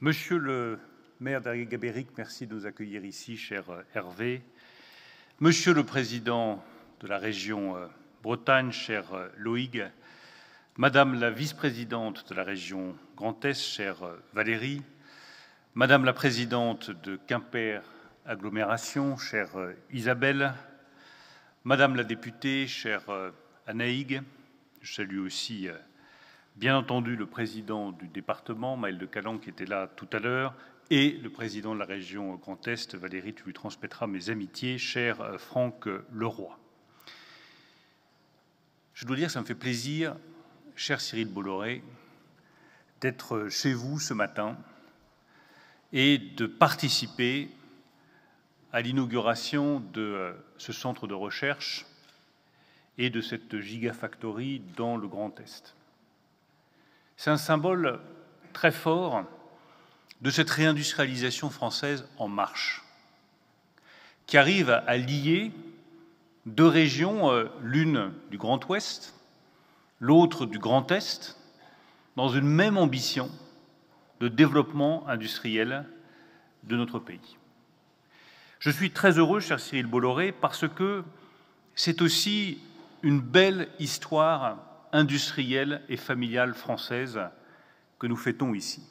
Monsieur le maire d'Aigues-Gabéric, merci de nous accueillir ici, cher Hervé. Monsieur le président de la région Bretagne, cher Loïg. Madame la vice-présidente de la région Grand Est, chère Valérie. Madame la présidente de Quimper Agglomération, chère Isabelle. Madame la députée, chère Anaïg. Je salue aussi bien entendu le président du département, Maël de Calan, qui était là tout à l'heure, et le président de la région Grand Est, Valérie, tu lui transmettras mes amitiés, cher Franck Leroy. Je dois dire que ça me fait plaisir, cher Cyril Bolloré, d'être chez vous ce matin et de participer à l'inauguration de ce centre de recherche et de cette gigafactory dans le Grand Est. C'est un symbole très fort de cette réindustrialisation française en marche, qui arrive à lier deux régions, l'une du Grand Ouest, l'autre du Grand Est, dans une même ambition de développement industriel de notre pays. Je suis très heureux, cher Cyril Bolloré, parce que c'est aussi une belle histoire industrielle et familiale française que nous fêtons ici.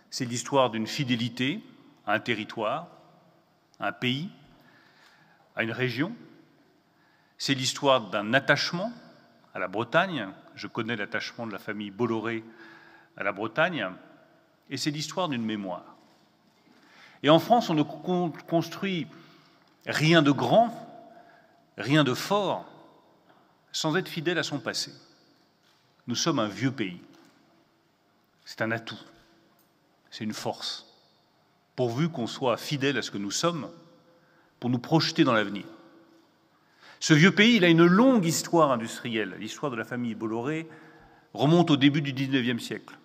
C'est l'histoire d'une fidélité à un territoire, à un pays, à une région. C'est l'histoire d'un attachement à la Bretagne. Je connais l'attachement de la famille Bolloré à la Bretagne. Et c'est l'histoire d'une mémoire. Et en France, on ne construit rien de grand, rien de fort, sans être fidèle à son passé. Nous sommes un vieux pays. C'est un atout. C'est une force. Pourvu qu'on soit fidèle à ce que nous sommes, pour nous projeter dans l'avenir. Ce vieux pays, il a une longue histoire industrielle. L'histoire de la famille Bolloré remonte au début du XIXe siècle.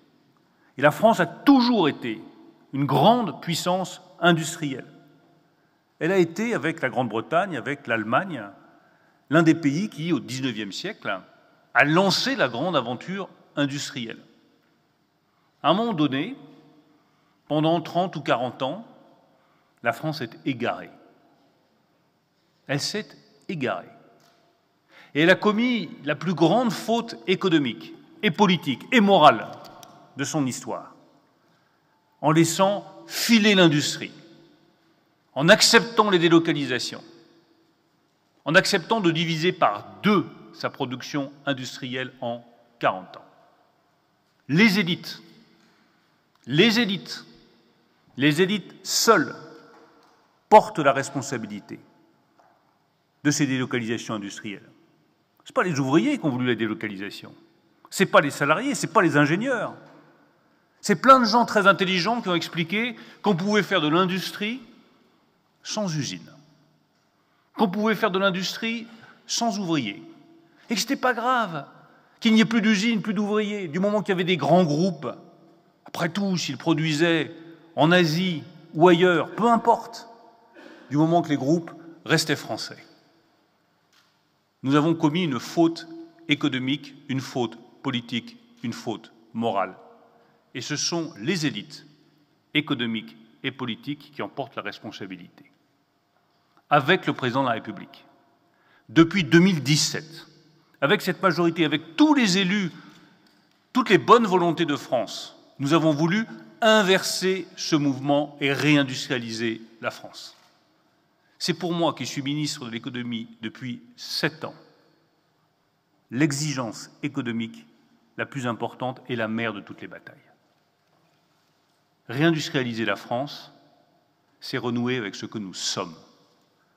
Et la France a toujours été une grande puissance industrielle. Elle a été, avec la Grande-Bretagne, avec l'Allemagne, l'un des pays qui, au XIXe siècle, a lancé la grande aventure industrielle. À un moment donné, pendant 30 ou 40 ans, la France est égarée. Elle s'est égarée. Et elle a commis la plus grande faute économique et politique et morale de son histoire, en laissant filer l'industrie, en acceptant les délocalisations, en acceptant de diviser par 2 sa production industrielle en 40 ans. Les élites seules portent la responsabilité de ces délocalisations industrielles. Ce n'est pas les ouvriers qui ont voulu la délocalisation, ce n'est pas les salariés, ce n'est pas les ingénieurs. C'est plein de gens très intelligents qui ont expliqué qu'on pouvait faire de l'industrie sans usine, qu'on pouvait faire de l'industrie sans ouvriers, et que ce n'était pas grave qu'il n'y ait plus d'usines, plus d'ouvriers, du moment qu'il y avait des grands groupes. Après tout, s'ils produisaient en Asie ou ailleurs, peu importe, du moment que les groupes restaient français. Nous avons commis une faute économique, une faute politique, une faute morale. Et ce sont les élites économiques et politiques qui en portent la responsabilité. Avec le président de la République, depuis 2017, avec cette majorité, avec tous les élus, toutes les bonnes volontés de France, nous avons voulu inverser ce mouvement et réindustrialiser la France. C'est pour moi, qui suis ministre de l'économie depuis 7 ans, l'exigence économique la plus importante et la mère de toutes les batailles. Réindustrialiser la France, c'est renouer avec ce que nous sommes,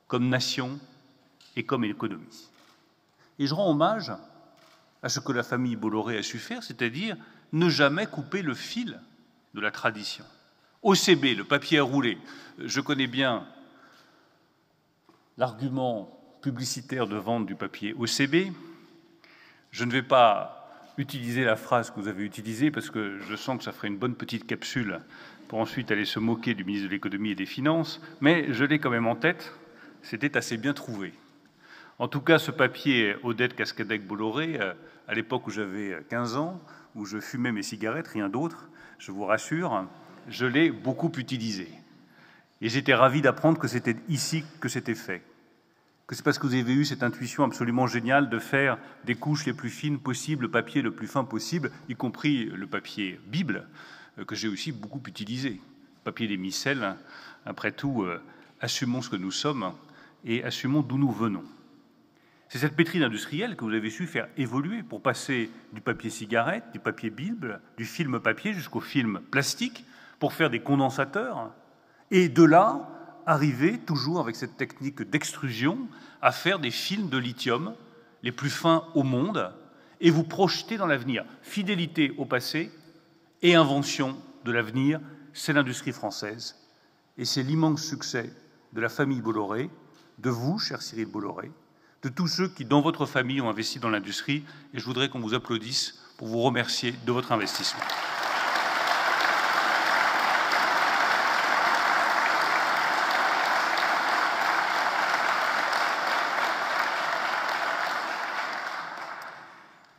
comme nation et comme économie. Et je rends hommage à ce que la famille Bolloré a su faire, c'est-à-dire ne jamais couper le fil de la tradition. OCB, le papier à rouler, je connais bien l'argument publicitaire de vente du papier OCB. Je ne vais pas utiliser la phrase que vous avez utilisée parce que je sens que ça ferait une bonne petite capsule pour ensuite aller se moquer du ministre de l'économie et des finances, mais je l'ai quand même en tête, c'était assez bien trouvé. En tout cas, ce papier Odette Cascadec-Bolloré, à l'époque où j'avais 15 ans, où je fumais mes cigarettes, rien d'autre, je vous rassure, je l'ai beaucoup utilisé. Et j'étais ravi d'apprendre que c'était ici que c'était fait. Que c'est parce que vous avez eu cette intuition absolument géniale de faire des couches les plus fines possibles, le papier le plus fin possible, y compris le papier Bible, que j'ai aussi beaucoup utilisé. Papier des micelles, après tout, assumons ce que nous sommes et assumons d'où nous venons. C'est cette pétrie d'industriels que vous avez su faire évoluer pour passer du papier cigarette, du papier Bible, du film papier jusqu'au film plastique, pour faire des condensateurs, et de là, arriver, toujours avec cette technique d'extrusion, à faire des films de lithium les plus fins au monde, et vous projeter dans l'avenir. Fidélité au passé et invention de l'avenir, c'est l'industrie française. Et c'est l'immense succès de la famille Bolloré, de vous, cher Cyril Bolloré, de tous ceux qui, dans votre famille, ont investi dans l'industrie. Et je voudrais qu'on vous applaudisse pour vous remercier de votre investissement.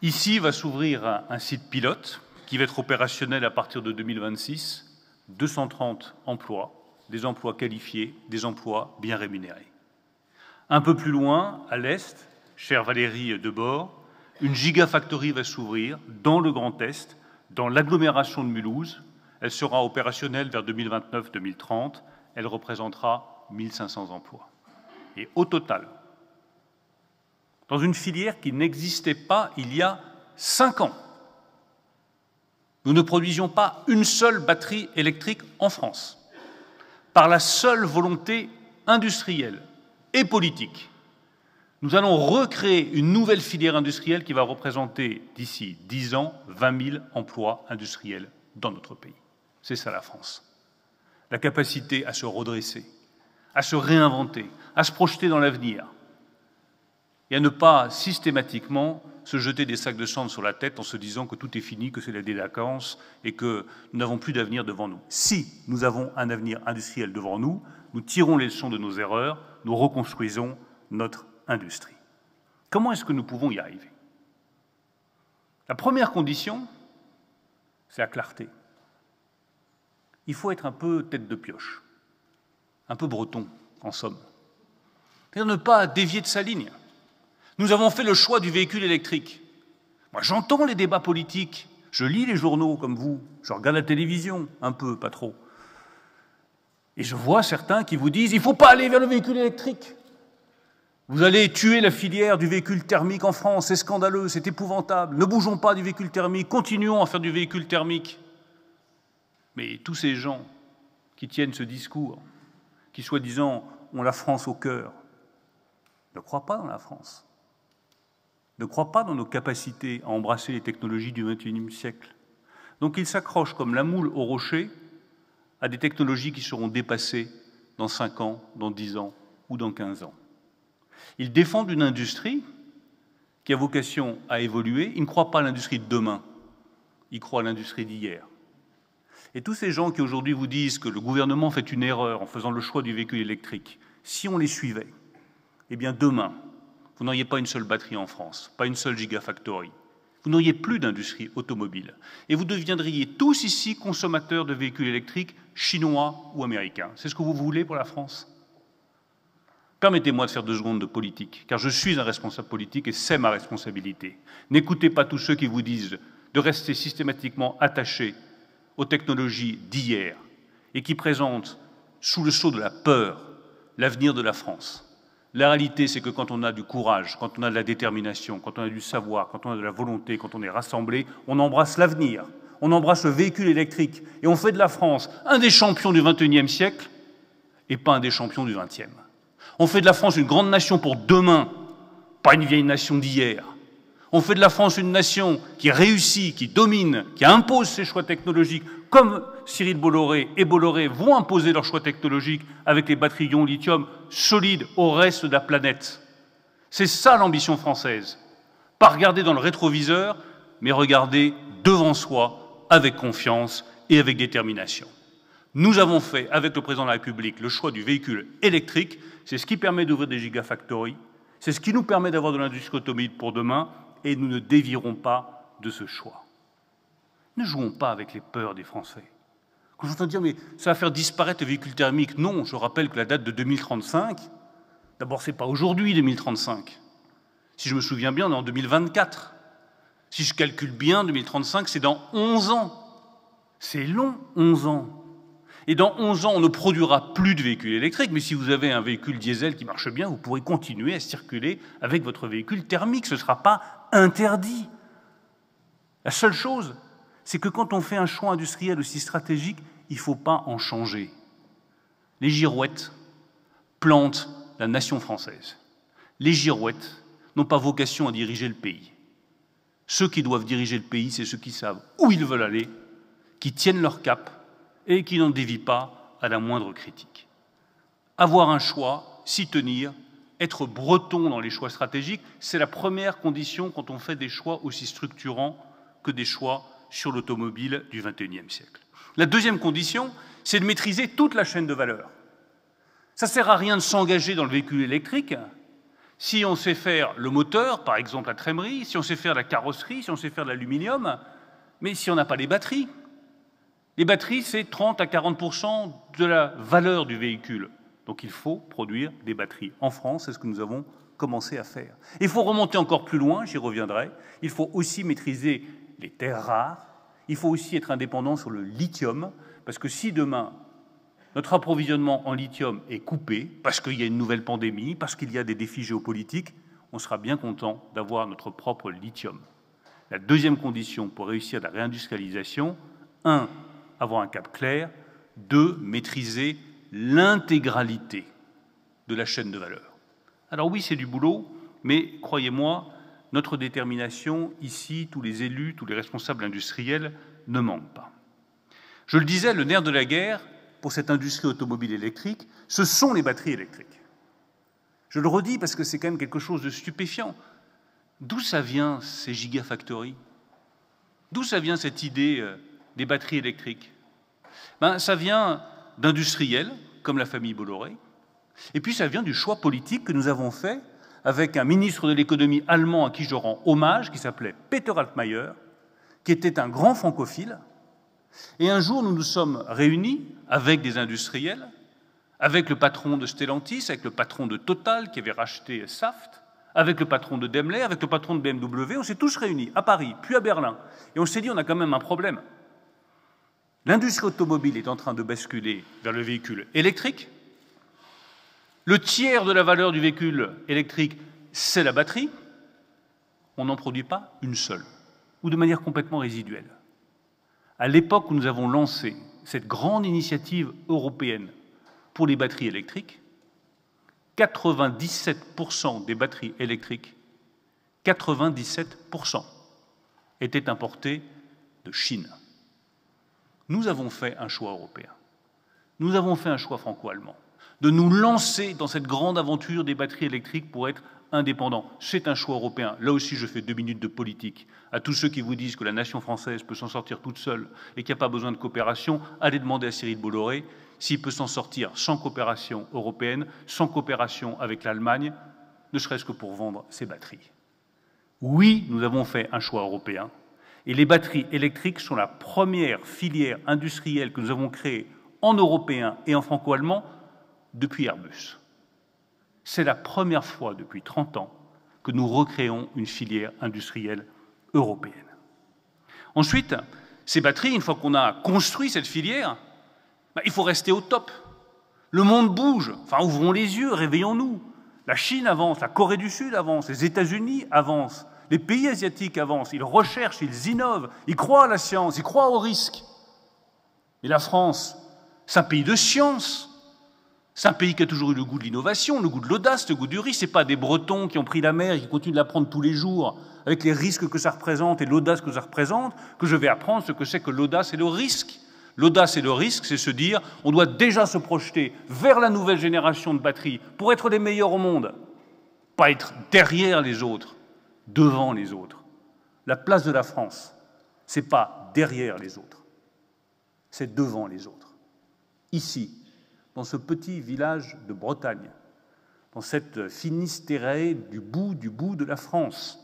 Ici va s'ouvrir un site pilote qui va être opérationnel à partir de 2026. 230 emplois, des emplois qualifiés, des emplois bien rémunérés. Un peu plus loin, à l'est, chère Valérie Debord, une gigafactory va s'ouvrir dans le Grand Est, dans l'agglomération de Mulhouse. Elle sera opérationnelle vers 2029-2030. Elle représentera 1500 emplois. Et au total, dans une filière qui n'existait pas il y a 5 ans, nous ne produisions pas une seule batterie électrique en France. Par la seule volonté industrielle et politique, nous allons recréer une nouvelle filière industrielle qui va représenter d'ici 10 ans 20 000 emplois industriels dans notre pays. C'est ça la France. La capacité à se redresser, à se réinventer, à se projeter dans l'avenir et à ne pas systématiquement se jeter des sacs de cendres sur la tête en se disant que tout est fini, que c'est la délinquance et que nous n'avons plus d'avenir devant nous. Si nous avons un avenir industriel devant nous, nous tirons les leçons de nos erreurs, nous reconstruisons notre industrie. Comment est-ce que nous pouvons y arriver? La première condition, c'est la clarté. Il faut être un peu tête de pioche, un peu breton, en somme. C'est-à-dire ne pas dévier de sa ligne. Nous avons fait le choix du véhicule électrique. Moi, j'entends les débats politiques, je lis les journaux comme vous, je regarde la télévision, un peu, pas trop. Et je vois certains qui vous disent « il ne faut pas aller vers le véhicule électrique. Vous allez tuer la filière du véhicule thermique en France, c'est scandaleux, c'est épouvantable. Ne bougeons pas du véhicule thermique, continuons à faire du véhicule thermique. » Mais tous ces gens qui tiennent ce discours, qui soi-disant ont la France au cœur, ne croient pas dans la France. Ne croient pas dans nos capacités à embrasser les technologies du XXIe siècle. Donc ils s'accrochent comme la moule au rocher à des technologies qui seront dépassées dans 5 ans, dans 10 ans ou dans 15 ans. Ils défendent une industrie qui a vocation à évoluer. Ils ne croient pas à l'industrie de demain, ils croient à l'industrie d'hier. Et tous ces gens qui aujourd'hui vous disent que le gouvernement fait une erreur en faisant le choix du véhicule électrique, si on les suivait, eh bien demain, vous n'auriez pas une seule batterie en France, pas une seule gigafactory. Vous n'auriez plus d'industrie automobile. Et vous deviendriez tous ici consommateurs de véhicules électriques chinois ou américains. C'est ce que vous voulez pour la France? Permettez-moi de faire 2 secondes de politique, car je suis un responsable politique et c'est ma responsabilité. N'écoutez pas tous ceux qui vous disent de rester systématiquement attachés aux technologies d'hier et qui présentent, sous le sceau de la peur, l'avenir de la France. La réalité, c'est que quand on a du courage, quand on a de la détermination, quand on a du savoir, quand on a de la volonté, quand on est rassemblé, on embrasse l'avenir, on embrasse le véhicule électrique et on fait de la France un des champions du XXIe siècle et pas un des champions du XXe. On fait de la France une grande nation pour demain, pas une vieille nation d'hier. On fait de la France une nation qui réussit, qui domine, qui impose ses choix technologiques, comme Cyril Bolloré et Bolloré vont imposer leurs choix technologiques avec les batteries ion lithium solides au reste de la planète. C'est ça l'ambition française. Pas regarder dans le rétroviseur, mais regarder devant soi avec confiance et avec détermination. Nous avons fait, avec le président de la République, le choix du véhicule électrique. C'est ce qui permet d'ouvrir des gigafactories. C'est ce qui nous permet d'avoir de l'industrie automobile pour demain. Et nous ne dévierons pas de ce choix. Ne jouons pas avec les peurs des Français. Quand j'entends dire, mais ça va faire disparaître les véhicules thermiques, non, je rappelle que la date de 2035, d'abord, c'est pas aujourd'hui 2035. Si je me souviens bien, on est en 2024. Si je calcule bien, 2035, c'est dans 11 ans. C'est long, 11 ans. Et dans 11 ans, on ne produira plus de véhicules électriques, mais si vous avez un véhicule diesel qui marche bien, vous pourrez continuer à circuler avec votre véhicule thermique. Ce ne sera pas interdit. La seule chose, c'est que quand on fait un choix industriel aussi stratégique, il ne faut pas en changer. Les girouettes plantent la nation française. Les girouettes n'ont pas vocation à diriger le pays. Ceux qui doivent diriger le pays, c'est ceux qui savent où ils veulent aller, qui tiennent leur cap et qui n'en dévient pas à la moindre critique. Avoir un choix, s'y tenir, être breton dans les choix stratégiques, c'est la première condition quand on fait des choix aussi structurants que des choix sur l'automobile du XXIe siècle. La deuxième condition, c'est de maîtriser toute la chaîne de valeur. Ça ne sert à rien de s'engager dans le véhicule électrique si on sait faire le moteur, par exemple la trémerie, si on sait faire la carrosserie, si on sait faire de l'aluminium, mais si on n'a pas les batteries. Les batteries, c'est 30 à 40% de la valeur du véhicule. Donc il faut produire des batteries en France, c'est ce que nous avons commencé à faire. Il faut remonter encore plus loin, j'y reviendrai. Il faut aussi maîtriser les terres rares. Il faut aussi être indépendant sur le lithium, parce que si demain, notre approvisionnement en lithium est coupé, parce qu'il y a une nouvelle pandémie, parce qu'il y a des défis géopolitiques, on sera bien content d'avoir notre propre lithium. La deuxième condition pour réussir la réindustrialisation, 1, avoir un cap clair, 2, maîtriser l'intégralité de la chaîne de valeur. Alors oui, c'est du boulot, mais croyez-moi, notre détermination, ici, tous les élus, tous les responsables industriels, ne manquent pas. Je le disais, le nerf de la guerre, pour cette industrie automobile électrique, ce sont les batteries électriques. Je le redis parce que c'est quand même quelque chose de stupéfiant. D'où ça vient, ces gigafactories? D'où ça vient cette idée des batteries électriques? Ça vient d'industriels, comme la famille Bolloré, et puis ça vient du choix politique que nous avons fait avec un ministre de l'économie allemand à qui je rends hommage, qui s'appelait Peter Altmaier, qui était un grand francophile. Et un jour, nous nous sommes réunis avec des industriels, avec le patron de Stellantis, avec le patron de Total, qui avait racheté Saft, avec le patron de Daimler, avec le patron de BMW. On s'est tous réunis à Paris, puis à Berlin. Et on s'est dit, on a quand même un problème. L'industrie automobile est en train de basculer vers le véhicule électrique. Le tiers de la valeur du véhicule électrique, c'est la batterie. On n'en produit pas une seule, ou de manière complètement résiduelle. À l'époque où nous avons lancé cette grande initiative européenne pour les batteries électriques, 97% des batteries électriques, 97% étaient importées de Chine. Nous avons fait un choix européen. Nous avons fait un choix franco-allemand de nous lancer dans cette grande aventure des batteries électriques pour être indépendants. C'est un choix européen. Là aussi, je fais 2 minutes de politique. À tous ceux qui vous disent que la nation française peut s'en sortir toute seule et qu'il n'y a pas besoin de coopération, allez demander à Cyril Bolloré s'il peut s'en sortir sans coopération européenne, sans coopération avec l'Allemagne, ne serait-ce que pour vendre ses batteries. Oui, nous avons fait un choix européen. Et les batteries électriques sont la première filière industrielle que nous avons créée en européen et en franco-allemand depuis Airbus. C'est la première fois depuis 30 ans que nous recréons une filière industrielle européenne. Ensuite, ces batteries, une fois qu'on a construit cette filière, il faut rester au top. Le monde bouge. Enfin, ouvrons les yeux, réveillons-nous. La Chine avance, la Corée du Sud avance, les États-Unis avancent, les pays asiatiques avancent, ils recherchent, ils innovent, ils croient à la science, ils croient au risque. Et la France, c'est un pays de science. C'est un pays qui a toujours eu le goût de l'innovation, le goût de l'audace, le goût du risque. Ce n'est pas des Bretons qui ont pris la mer et qui continuent de la prendre tous les jours, avec les risques que ça représente et l'audace que ça représente, que je vais apprendre ce que c'est que l'audace et le risque. L'audace et le risque, c'est se dire on doit déjà se projeter vers la nouvelle génération de batteries pour être les meilleurs au monde, pas être derrière les autres, devant les autres. La place de la France, ce n'est pas derrière les autres, c'est devant les autres. Ici, dans ce petit village de Bretagne, dans cette Finistéré du bout de la France,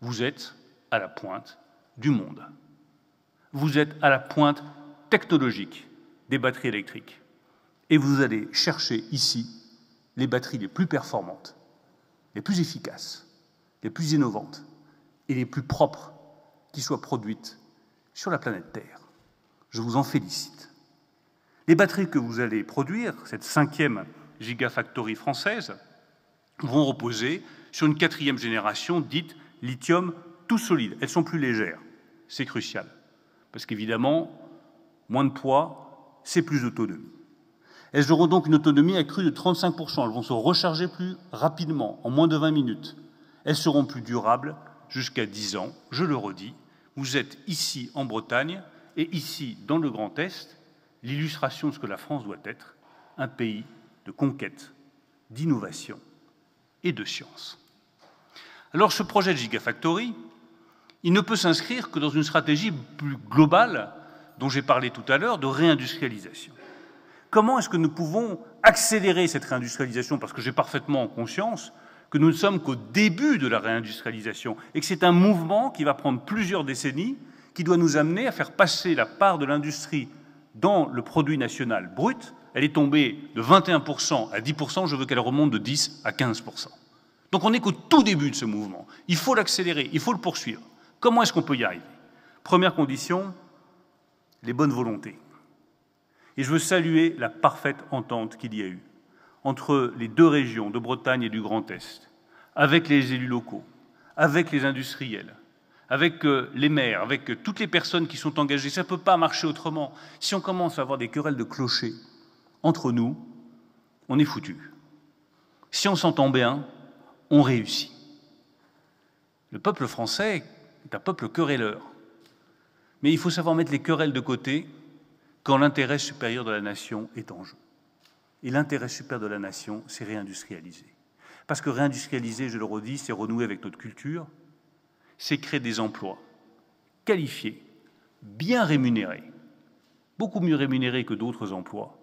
vous êtes à la pointe du monde. Vous êtes à la pointe technologique. des batteries électriques. Et vous allez chercher ici les batteries les plus performantes, les plus efficaces, les plus innovantes et les plus propres qui soient produites sur la planète Terre. Je vous en félicite. Les batteries que vous allez produire, cette 5e Gigafactory française, vont reposer sur une 4e génération dite lithium tout solide. Elles sont plus légères, c'est crucial, parce qu'évidemment, moins de poids, c'est plus d'autonomie. Elles auront donc une autonomie accrue de 35%. Elles vont se recharger plus rapidement, en moins de 20 minutes. Elles seront plus durables jusqu'à 10 ans. Je le redis, vous êtes ici en Bretagne et ici dans le Grand Est, l'illustration de ce que la France doit être, un pays de conquête, d'innovation et de science. Alors ce projet de Gigafactory, il ne peut s'inscrire que dans une stratégie plus globale, dont j'ai parlé tout à l'heure, de réindustrialisation. Comment est-ce que nous pouvons accélérer cette réindustrialisation? Parce que j'ai parfaitement conscience que nous ne sommes qu'au début de la réindustrialisation et que c'est un mouvement qui va prendre plusieurs décennies, qui doit nous amener à faire passer la part de l'industrie dans le produit national brut. Elle est tombée de 21% à 10%, je veux qu'elle remonte de 10 à 15%. Donc on n'est qu'au tout début de ce mouvement. Il faut l'accélérer, il faut le poursuivre. Comment est-ce qu'on peut y arriver? Première condition, les bonnes volontés. Et je veux saluer la parfaite entente qu'il y a eu entre les deux régions de Bretagne et du Grand Est, avec les élus locaux, avec les industriels, avec les maires, avec toutes les personnes qui sont engagées. Ça ne peut pas marcher autrement. Si on commence à avoir des querelles de clochers entre nous, on est foutu. Si on s'entend bien, on réussit. Le peuple français est un peuple querelleur. Mais il faut savoir mettre les querelles de côté quand l'intérêt supérieur de la nation est en jeu. Et l'intérêt supérieur de la nation, c'est réindustrialiser. Parce que réindustrialiser, je le redis, c'est renouer avec notre culture, c'est créer des emplois qualifiés, bien rémunérés, beaucoup mieux rémunérés que d'autres emplois,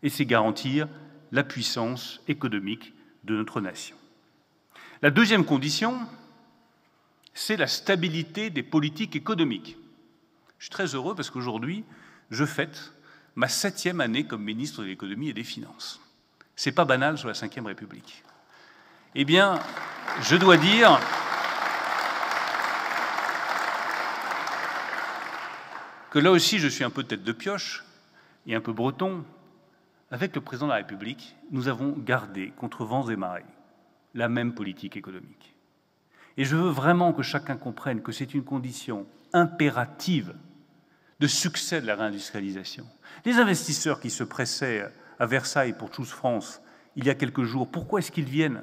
et c'est garantir la puissance économique de notre nation. La deuxième condition, c'est la stabilité des politiques économiques. Je suis très heureux parce qu'aujourd'hui, je fête ma 7e année comme ministre de l'économie et des finances. C'est pas banal sur la Ve République. Eh bien, je dois dire que là aussi, je suis un peu tête de pioche et un peu breton. Avec le président de la République, nous avons gardé, contre vents et marées, la même politique économique. Et je veux vraiment que chacun comprenne que c'est une condition impérative de succès de la réindustrialisation. Les investisseurs qui se pressaient à Versailles pour Choose France il y a quelques jours, pourquoi est-ce qu'ils viennent?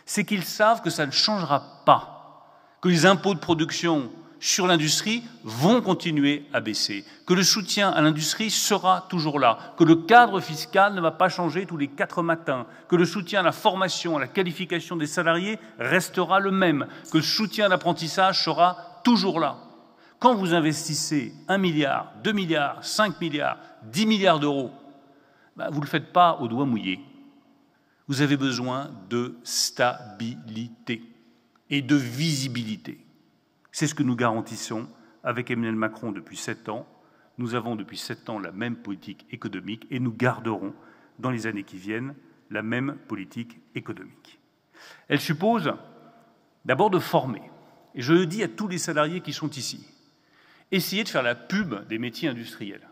C'est qu'ils savent que ça ne changera pas, que les impôts de production sur l'industrie vont continuer à baisser, que le soutien à l'industrie sera toujours là, que le cadre fiscal ne va pas changer tous les 4 matins, que le soutien à la formation, à la qualification des salariés restera le même, que le soutien à l'apprentissage sera toujours là. Quand vous investissez 1 milliard, 2 milliards, 5 milliards, 10 milliards d'euros, vous ne le faites pas au doigt mouillé. Vous avez besoin de stabilité et de visibilité. C'est ce que nous garantissons avec Emmanuel Macron depuis 7 ans. Nous avons depuis 7 ans la même politique économique et nous garderons dans les années qui viennent la même politique économique. Elle suppose d'abord de former. Et je le dis à tous les salariés qui sont ici. Essayez de faire la pub des métiers industriels.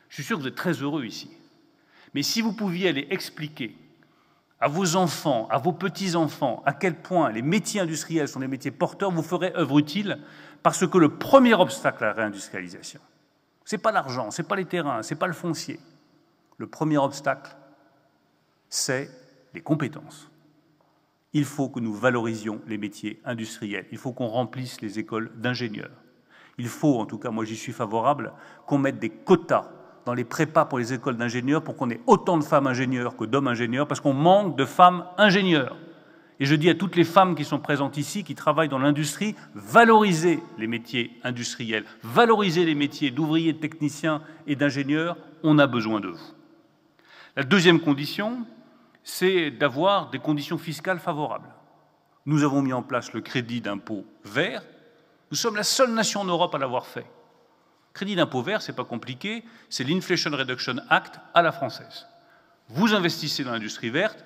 Je suis sûr que vous êtes très heureux ici. Mais si vous pouviez aller expliquer à vos enfants, à vos petits-enfants, à quel point les métiers industriels sont des métiers porteurs, vous ferez œuvre utile, parce que le premier obstacle à la réindustrialisation, ce n'est pas l'argent, ce n'est pas les terrains, ce n'est pas le foncier. Le premier obstacle, c'est les compétences. Il faut que nous valorisions les métiers industriels. Il faut qu'on remplisse les écoles d'ingénieurs. Il faut, en tout cas, moi j'y suis favorable, qu'on mette des quotas dans les prépas pour les écoles d'ingénieurs pour qu'on ait autant de femmes ingénieurs que d'hommes ingénieurs, parce qu'on manque de femmes ingénieurs. Et je dis à toutes les femmes qui sont présentes ici, qui travaillent dans l'industrie, valorisez les métiers industriels, valorisez les métiers d'ouvriers, de techniciens et d'ingénieurs, on a besoin de vous. La deuxième condition, c'est d'avoir des conditions fiscales favorables. Nous avons mis en place le crédit d'impôt vert. Nous sommes la seule nation en Europe à l'avoir fait. Crédit d'impôt vert, c'est pas compliqué, c'est l'Inflation Reduction Act à la française. Vous investissez dans l'industrie verte,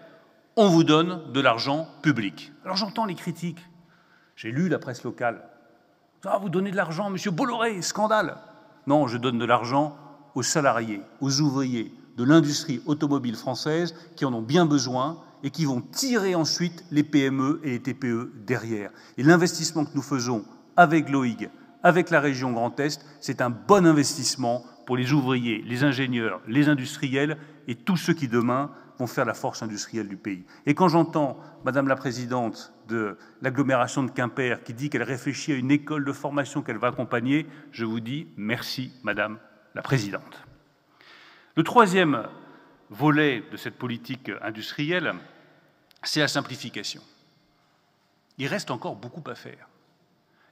on vous donne de l'argent public. Alors j'entends les critiques. J'ai lu la presse locale. Ah, vous donnez de l'argent, monsieur Bolloré, scandale. Non, je donne de l'argent aux salariés, aux ouvriers de l'industrie automobile française qui en ont bien besoin et qui vont tirer ensuite les PME et les TPE derrière. Et l'investissement que nous faisons avec l'OIG, avec la région Grand Est, c'est un bon investissement pour les ouvriers, les ingénieurs, les industriels et tous ceux qui, demain, vont faire la force industrielle du pays. Et quand j'entends Madame la Présidente de l'agglomération de Quimper qui dit qu'elle réfléchit à une école de formation qu'elle va accompagner, je vous dis merci, Madame la Présidente. Le troisième volet de cette politique industrielle, c'est la simplification. Il reste encore beaucoup à faire.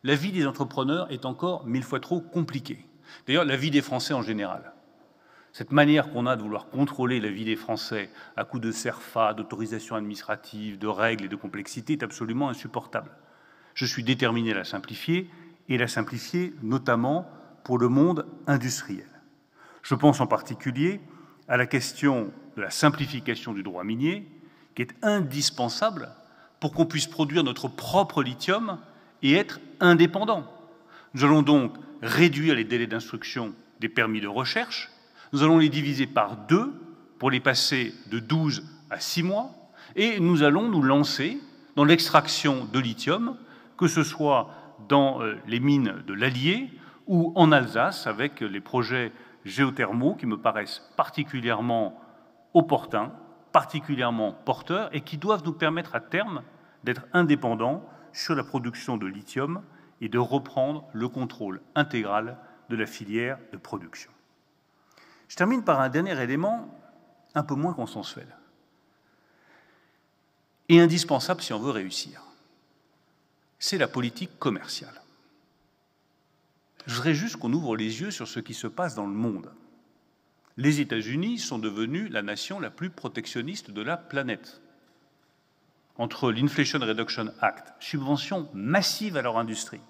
La vie des entrepreneurs est encore 1000 fois trop compliquée. D'ailleurs, la vie des Français en général. Cette manière qu'on a de vouloir contrôler la vie des Français à coup de CERFA, d'autorisation administrative, de règles et de complexité est absolument insupportable. Je suis déterminé à la simplifier, et la simplifier notamment pour le monde industriel. Je pense en particulier à la question de la simplification du droit minier, qui est indispensable pour qu'on puisse produire notre propre lithium et être indépendant. Nous allons donc réduire les délais d'instruction des permis de recherche. Nous allons les diviser par 2 pour les passer de 12 à 6 mois et nous allons nous lancer dans l'extraction de lithium, que ce soit dans les mines de l'Allier ou en Alsace avec les projets géothermaux qui me paraissent particulièrement opportuns, particulièrement porteurs et qui doivent nous permettre à terme d'être indépendants sur la production de lithium et de reprendre le contrôle intégral de la filière de production. Je termine par un dernier élément un peu moins consensuel et indispensable si on veut réussir. C'est la politique commerciale. Je voudrais juste qu'on ouvre les yeux sur ce qui se passe dans le monde. Les États-Unis sont devenus la nation la plus protectionniste de la planète. Entre l'Inflation Reduction Act, subventions massives à leur industrie,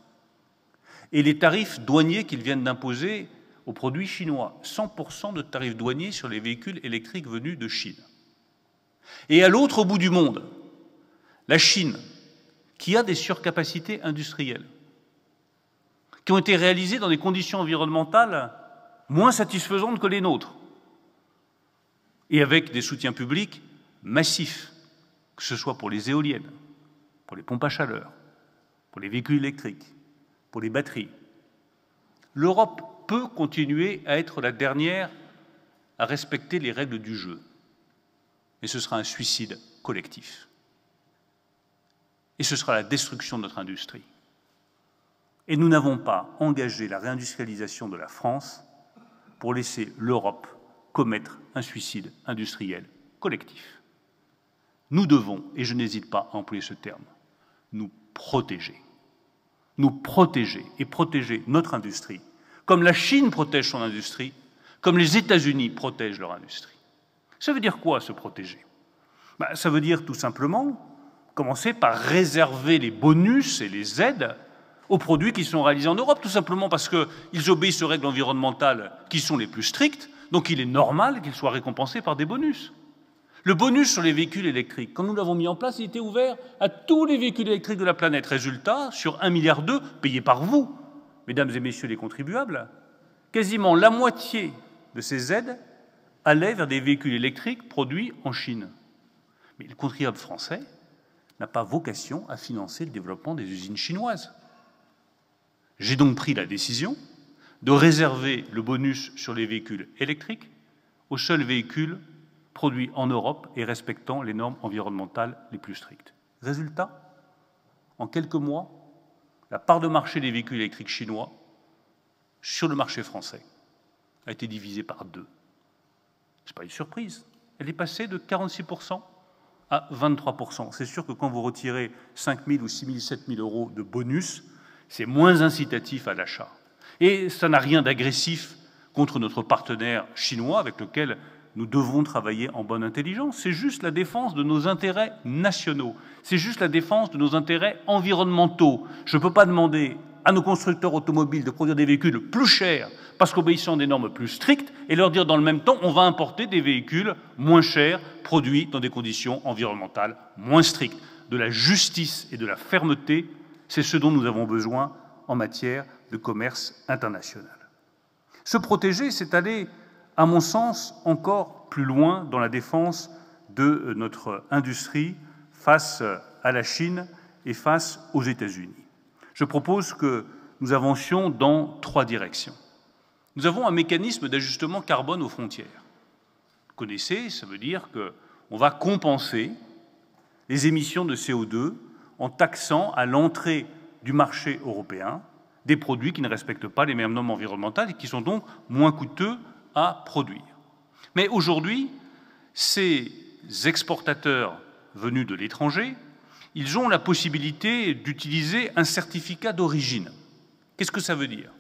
et les tarifs douaniers qu'ils viennent d'imposer aux produits chinois, 100% de tarifs douaniers sur les véhicules électriques venus de Chine. Et à l'autre bout du monde, la Chine, qui a des surcapacités industrielles, qui ont été réalisées dans des conditions environnementales moins satisfaisantes que les nôtres, et avec des soutiens publics massifs, que ce soit pour les éoliennes, pour les pompes à chaleur, pour les véhicules électriques, pour les batteries. L'Europe peut continuer à être la dernière à respecter les règles du jeu. Et ce sera un suicide collectif. Et ce sera la destruction de notre industrie. Et nous n'avons pas engagé la réindustrialisation de la France pour laisser l'Europe commettre un suicide industriel collectif. Nous devons, et je n'hésite pas à employer ce terme, nous protéger. Nous protéger et protéger notre industrie, comme la Chine protège son industrie, comme les États-Unis protègent leur industrie. Ça veut dire quoi, se protéger? Ça veut dire tout simplement commencer par réserver les bonus et les aides aux produits qui sont réalisés en Europe, tout simplement parce qu'ils obéissent aux règles environnementales qui sont les plus strictes, donc il est normal qu'ils soient récompensés par des bonus. Le bonus sur les véhicules électriques, quand nous l'avons mis en place, il était ouvert à tous les véhicules électriques de la planète. Résultat, sur 1,2 milliard payés par vous, mesdames et messieurs les contribuables, quasiment la moitié de ces aides allaient vers des véhicules électriques produits en Chine. Mais le contribuable français n'a pas vocation à financer le développement des usines chinoises. J'ai donc pris la décision de réserver le bonus sur les véhicules électriques aux seuls véhicules produits en Europe et respectant les normes environnementales les plus strictes. Résultat, en quelques mois, la part de marché des véhicules électriques chinois sur le marché français a été divisée par 2. Ce n'est pas une surprise. Elle est passée de 46% à 23%. C'est sûr que quand vous retirez 5 000 ou 6 000, 7 000 euros de bonus, c'est moins incitatif à l'achat. Et ça n'a rien d'agressif contre notre partenaire chinois avec lequel nous devons travailler en bonne intelligence. C'est juste la défense de nos intérêts nationaux. C'est juste la défense de nos intérêts environnementaux. Je ne peux pas demander à nos constructeurs automobiles de produire des véhicules plus chers parce qu'obéissant à des normes plus strictes et leur dire dans le même temps on va importer des véhicules moins chers produits dans des conditions environnementales moins strictes. De la justice et de la fermeté, c'est ce dont nous avons besoin en matière de commerce international. Se protéger, c'est aller, à mon sens, encore plus loin dans la défense de notre industrie face à la Chine et face aux États-Unis. Je propose que nous avancions dans 3 directions. Nous avons un mécanisme d'ajustement carbone aux frontières. Vous connaissez, ça veut dire qu'on va compenser les émissions de CO2 en taxant à l'entrée du marché européen des produits qui ne respectent pas les mêmes normes environnementales et qui sont donc moins coûteux à produire. Mais aujourd'hui, ces exportateurs venus de l'étranger, ils ont la possibilité d'utiliser un certificat d'origine. Qu'est-ce que ça veut dire?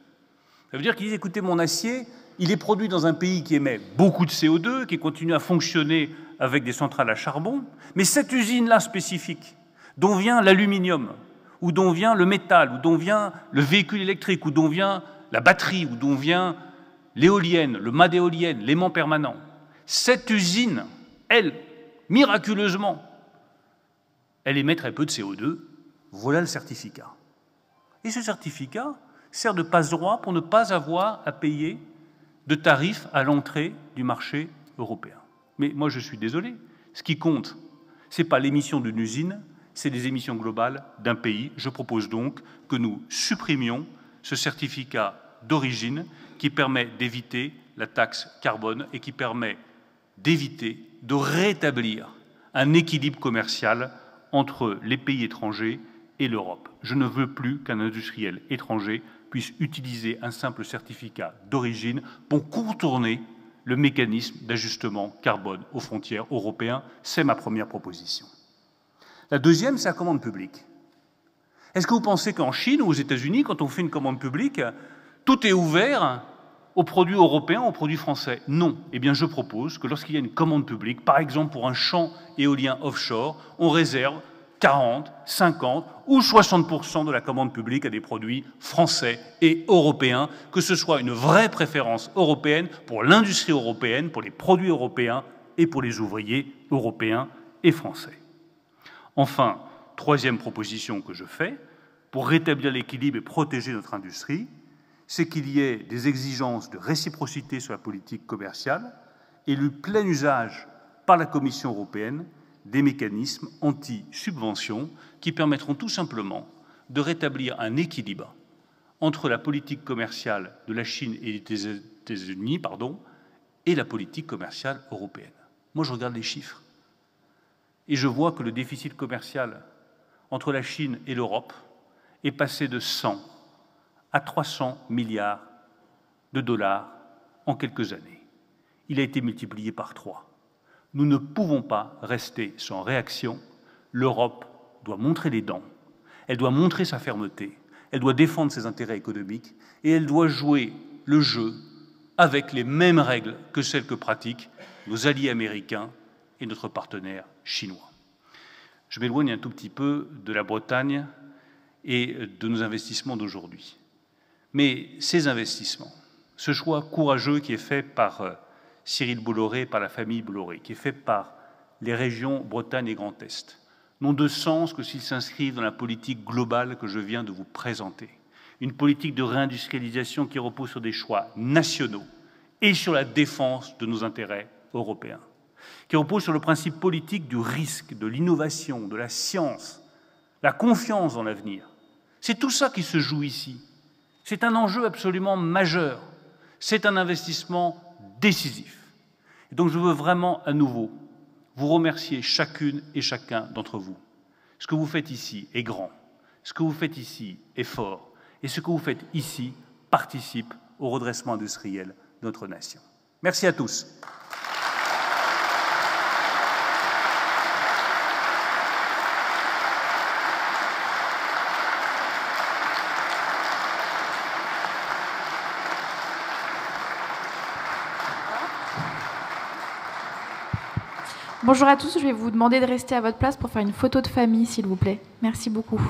Ça veut dire qu'ils disent, écoutez, mon acier, il est produit dans un pays qui émet beaucoup de CO2, qui continue à fonctionner avec des centrales à charbon, mais cette usine-là spécifique, dont vient l'aluminium, ou dont vient le métal, ou dont vient le véhicule électrique, ou dont vient la batterie, ou dont vient l'éolienne, le mât d'éolienne, l'aimant permanent, cette usine, elle, miraculeusement, elle émet très peu de CO2, voilà le certificat. Et ce certificat sert de passe-droit pour ne pas avoir à payer de tarifs à l'entrée du marché européen. Mais moi, je suis désolé, ce qui compte, ce n'est pas l'émission d'une usine, c'est les émissions globales d'un pays. Je propose donc que nous supprimions ce certificat d'origine qui permet d'éviter la taxe carbone et qui permet d'éviter de rétablir un équilibre commercial entre les pays étrangers et l'Europe. Je ne veux plus qu'un industriel étranger puisse utiliser un simple certificat d'origine pour contourner le mécanisme d'ajustement carbone aux frontières européennes. C'est ma première proposition. La deuxième, c'est la commande publique. Est-ce que vous pensez qu'en Chine ou aux États-Unis, quand on fait une commande publique, tout est ouvert aux produits européens, aux produits français? Non. Eh bien, je propose que lorsqu'il y a une commande publique, par exemple pour un champ éolien offshore, on réserve 40, 50 ou 60% de la commande publique à des produits français et européens, que ce soit une vraie préférence européenne pour l'industrie européenne, pour les produits européens et pour les ouvriers européens et français. Enfin, troisième proposition que je fais, pour rétablir l'équilibre et protéger notre industrie, c'est qu'il y ait des exigences de réciprocité sur la politique commerciale et le plein usage par la Commission européenne des mécanismes anti-subvention qui permettront tout simplement de rétablir un équilibre entre la politique commerciale de la Chine et des États-Unis, et la politique commerciale européenne. Moi, je regarde les chiffres et je vois que le déficit commercial entre la Chine et l'Europe est passé de 100 à 300 milliards de dollars en quelques années. Il a été multiplié par 3. Nous ne pouvons pas rester sans réaction. L'Europe doit montrer les dents, elle doit montrer sa fermeté, elle doit défendre ses intérêts économiques et elle doit jouer le jeu avec les mêmes règles que celles que pratiquent nos alliés américains et notre partenaire chinois. Je m'éloigne un tout petit peu de la Bretagne et de nos investissements d'aujourd'hui. Mais ces investissements, ce choix courageux qui est fait par Cyril Bolloré, par la famille Bolloré, qui est fait par les régions Bretagne et Grand Est, n'ont de sens que s'ils s'inscrivent dans la politique globale que je viens de vous présenter. Une politique de réindustrialisation qui repose sur des choix nationaux et sur la défense de nos intérêts européens, qui repose sur le principe politique du risque, de l'innovation, de la science, la confiance dans l'avenir. C'est tout ça qui se joue ici. C'est un enjeu absolument majeur. C'est un investissement décisif. Et donc je veux vraiment à nouveau vous remercier chacune et chacun d'entre vous. Ce que vous faites ici est grand, ce que vous faites ici est fort, et ce que vous faites ici participe au redressement industriel de notre nation. Merci à tous. Bonjour à tous, je vais vous demander de rester à votre place pour faire une photo de famille, s'il vous plaît. Merci beaucoup.